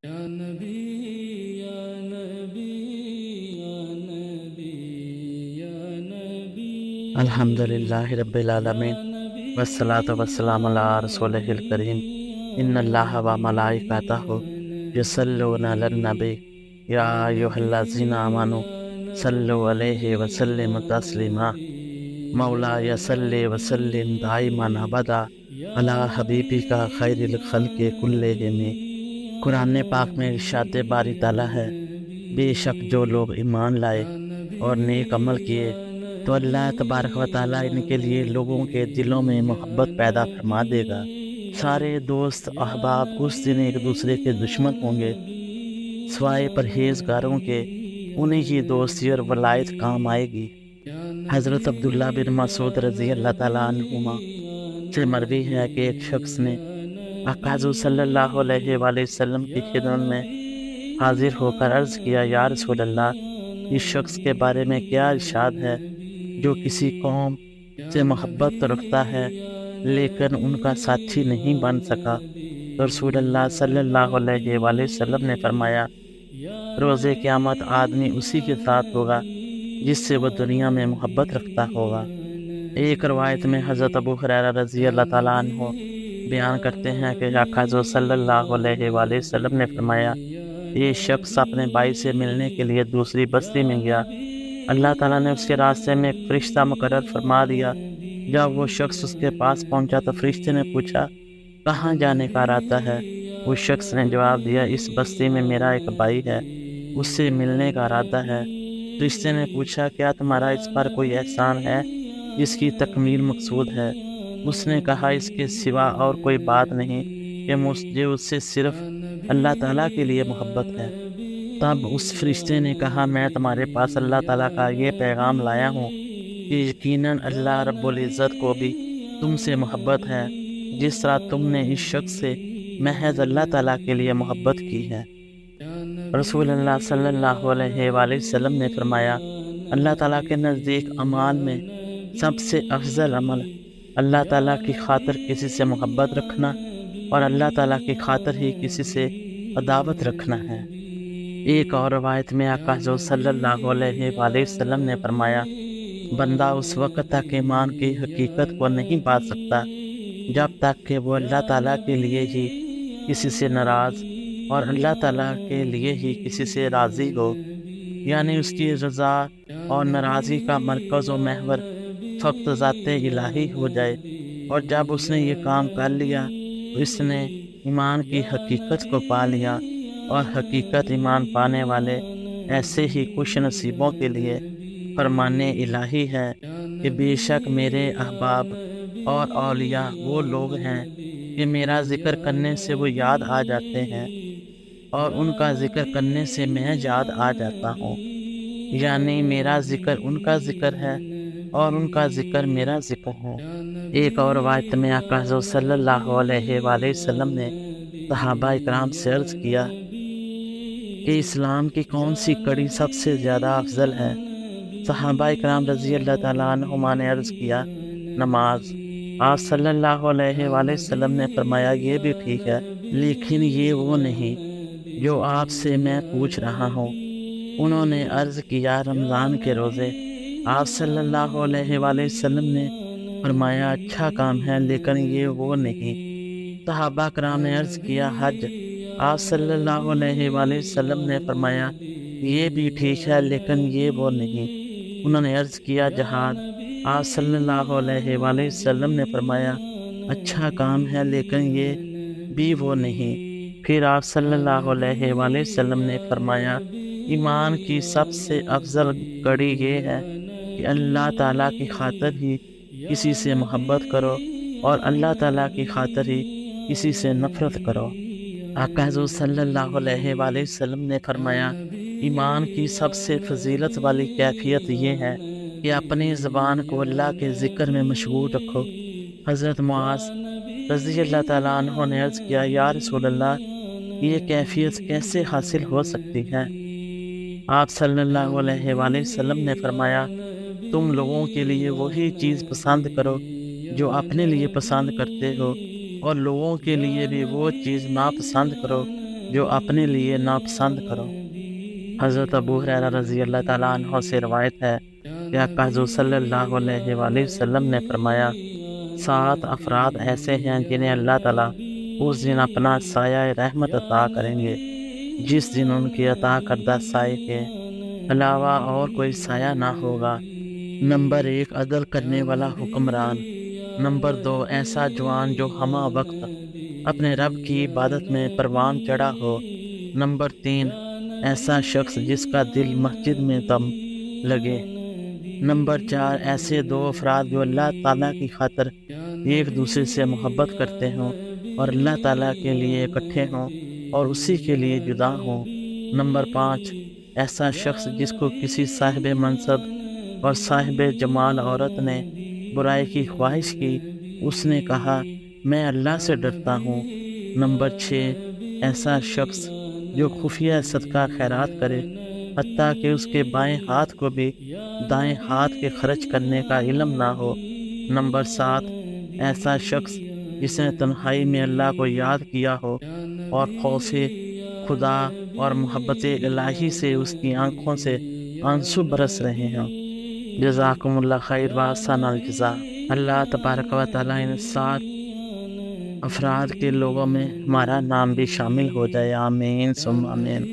یا نبی یا نبی یا نبی یا نبی الحمدللہ رب العالمین والصلاة والسلام علی رسولہ الکریم ان اللہ و ملائکتہ یصلون علی النبی یا ایھا الذین آمنوا صلوا علیہ وسلم تسلیما مولا صلی وسلم دائما ابدا علی حبیبک خیر الخلق کلہم۔ قرآن پاک میں ارشاد باری تعالیٰ ہے، بے شک جو لوگ ایمان لائے اور نیک عمل کیے تو اللہ تبارک و تعالیٰ ان کے لیے لوگوں کے دلوں میں محبت پیدا فرما دے گا۔ سارے دوست احباب اس دن ایک دوسرے کے دشمن ہوں گے، سوائے پرہیزگاروں کے انہیں کی دوستی اور ولایت کام آئے گی۔ حضرت عبداللہ بن مسعود رضی اللہ تعالیٰ عنہما سے مروی ہے کہ ایک شخص نے آقا حضور صلی اللہ علیہ وآلہ وسلم کی خدمت میں حاضر ہو کر عرض کیا، یا رسول اللہ، اس شخص کے بارے میں کیا ارشاد ہے جو کسی قوم سے محبت تو رکھتا ہے لیکن ان کا ساتھی نہیں بن سکا؟ تو رسول اللہ صلی اللہ علیہ وآلہ وسلم نے فرمایا، روز قیامت آدمی اسی کے ساتھ ہوگا جس سے وہ دنیا میں محبت رکھتا ہوگا۔ ایک روایت میں حضرت ابو ہریرہ رضی اللہ تعالیٰ عنہ بیان کرتے ہیں کہ آقا حضور صلی اللہ علیہ وآلہ وسلم نے فرمایا، یہ شخص اپنے بھائی سے ملنے کے لیے دوسری بستی میں گیا، اللہ تعالیٰ نے اس کے راستے میں ایک فرشتہ مقرر فرما دیا۔ جب وہ شخص اس کے پاس پہنچا تو فرشتے نے پوچھا، کہاں جانے کا ارادہ ہے؟ اس شخص نے جواب دیا، اس بستی میں میرا ایک بھائی ہے، اس سے ملنے کا ارادہ ہے۔ فرشتے نے پوچھا، کیا تمہارا اس پر کوئی احسان ہے جس کی تکمیل مقصود ہے؟ اس نے کہا، اس کے سوا اور کوئی بات نہیں کہ مجھے اس سے صرف اللہ تعالیٰ کے لیے محبت ہے۔ تب اس فرشتے نے کہا، میں تمہارے پاس اللہ تعالیٰ کا یہ پیغام لایا ہوں کہ یقیناً اللہ رب العزت کو بھی تم سے محبت ہے، جس طرح تم نے اس شخص سے محض اللہ تعالیٰ کے لیے محبت کی ہے۔ رسول اللہ صلی اللہ علیہ وآلہ وسلم نے فرمایا، اللہ تعالیٰ کے نزدیک اعمال میں سب سے افضل عمل اللہ تعالیٰ کی خاطر کسی سے محبت رکھنا اور اللہ تعالیٰ کی خاطر ہی کسی سے عداوت رکھنا ہے۔ ایک اور روایت میں آقا حضور صلی اللہ علیہ وآلہ وسلم نے فرمایا، بندہ اس وقت تک ایمان کی حقیقت کو نہیں پا سکتا جب تک کہ وہ اللہ تعالیٰ کے لیے ہی کسی سے ناراض اور اللہ تعالیٰ کے لیے ہی کسی سے راضی ہو، یعنی اس کی رضا اور ناراضی کا مرکز و محور فقط ذات الہی ہو جائے۔ اور جب اس نے یہ کام کر لیا تو اس نے ایمان کی حقیقت کو پا لیا، اور حقیقت ایمان پانے والے ایسے ہی خوش نصیبوں کے لیے فرمان الہی ہے کہ بے شک میرے احباب اور اولیاء وہ لوگ ہیں کہ میرا ذکر کرنے سے وہ یاد آ جاتے ہیں اور ان کا ذکر کرنے سے میں یاد آ جاتا ہوں، یعنی میرا ذکر ان کا ذکر ہے اور ان کا ذکر میرا ذکر ہے۔ ایک اور روایت میں آقا حضور صلی اللہ علیہ وآلہ وسلم نے صحابہ اکرام سے عرض کیا کہ اسلام کی کون سی کڑی سب سے زیادہ افضل ہے؟ صحابہ اکرام رضی اللہ تعالیٰ عنہما نے عرض کیا، نماز۔ آپ صلی اللہ علیہ وآلہ وسلم نے فرمایا، یہ بھی ٹھیک ہے، لیکن یہ وہ نہیں جو آپ سے میں پوچھ رہا ہوں۔ انہوں نے عرض کیا، رمضان کے روزے۔ آپ صلی اللہ علیہ وآلہ وسلم نے فرمایا، اچھا کام ہے، لیکن یہ وہ نہیں۔ صحابہ کرام نے عرض کیا، حج۔ آپ صلی اللہ علیہ وآلہ وسلم نے فرمایا، یہ بھی ٹھیک ہے، لیکن یہ وہ نہیں۔ انہوں نے عرض کیا، جہاد۔ آپ صلی اللہ علیہ وآلہ وسلم نے فرمایا، اچھا کام ہے، لیکن یہ بھی وہ نہیں۔ پھر آپ صلی اللہ علیہ وآلہ وسلم نے فرمایا، ایمان کی سب سے افضل کڑی یہ ہے کہ اللہ تعالیٰ کی خاطر ہی کسی سے محبت کرو اور اللہ تعالیٰ کی خاطر ہی کسی سے نفرت کرو۔ آقا حضور صلی اللہ علیہ وآلہ وسلم نے فرمایا، ایمان کی سب سے فضیلت والی کیفیت یہ ہے کہ اپنی زبان کو اللہ کے ذکر میں مشغول رکھو۔ حضرت معاذ رضی اللہ تعالیٰ عنہ نے عرض کیا، یا رسول اللہ، یہ کیفیت کیسے حاصل ہو سکتی ہے؟ آپ صلی اللہ علیہ وآلہ وسلم نے فرمایا، تم لوگوں کے لیے وہی چیز پسند کرو جو اپنے لیے پسند کرتے ہو، اور لوگوں کے لیے بھی وہ چیز ناپسند کرو جو اپنے لیے ناپسند کرو۔ حضرت ابو ہریرہ رضی اللہ تعالیٰ عنہ سے روایت ہے کہ آقا حضور صلی اللہ علیہ وآلہ وسلم نے فرمایا 7 افراد ایسے ہیں جنہیں اللہ تعالیٰ اس دن اپنا سایہ رحمت عطا کریں گے جس دن ان کی عطا کردہ سائے کے علاوہ اور کوئی سایہ نہ ہوگا۔ نمبر 1 عدل کرنے والا حکمران۔ نمبر 2 ایسا جوان جو ہمہ وقت اپنے رب کی عبادت میں پروان چڑھا ہو۔ نمبر 3 ایسا شخص جس کا دل مسجد میں دم لگے۔ نمبر 4 ایسے 2 افراد جو اللہ تعالیٰ کی خاطر ایک دوسرے سے محبت کرتے ہوں اور اللہ تعالیٰ کے لیے اکٹھے ہوں اور اسی کے لیے جدا ہوں۔ نمبر 5 ایسا شخص جس کو کسی صاحب منصب اور صاحب جمال عورت نے برائی کی خواہش کی، اس نے کہا میں اللہ سے ڈرتا ہوں۔ نمبر 6 ایسا شخص جو خفیہ صدقہ خیرات کرے حتیٰ کہ اس کے بائیں ہاتھ کو بھی دائیں ہاتھ کے خرچ کرنے کا علم نہ ہو۔ نمبر 7 ایسا شخص جس نے تنہائی میں اللہ کو یاد کیا ہو اور خوف خدا اور محبت الہی سے اس کی آنکھوں سے آنسو برس رہے ہیں۔ جزاکم اللہ خیر و احسن الجزاء۔ اللہ تبارک و تعالیٰ ان 7 افراد کے لوگوں میں ہمارا نام بھی شامل ہو جائے، آمین ثم آمین۔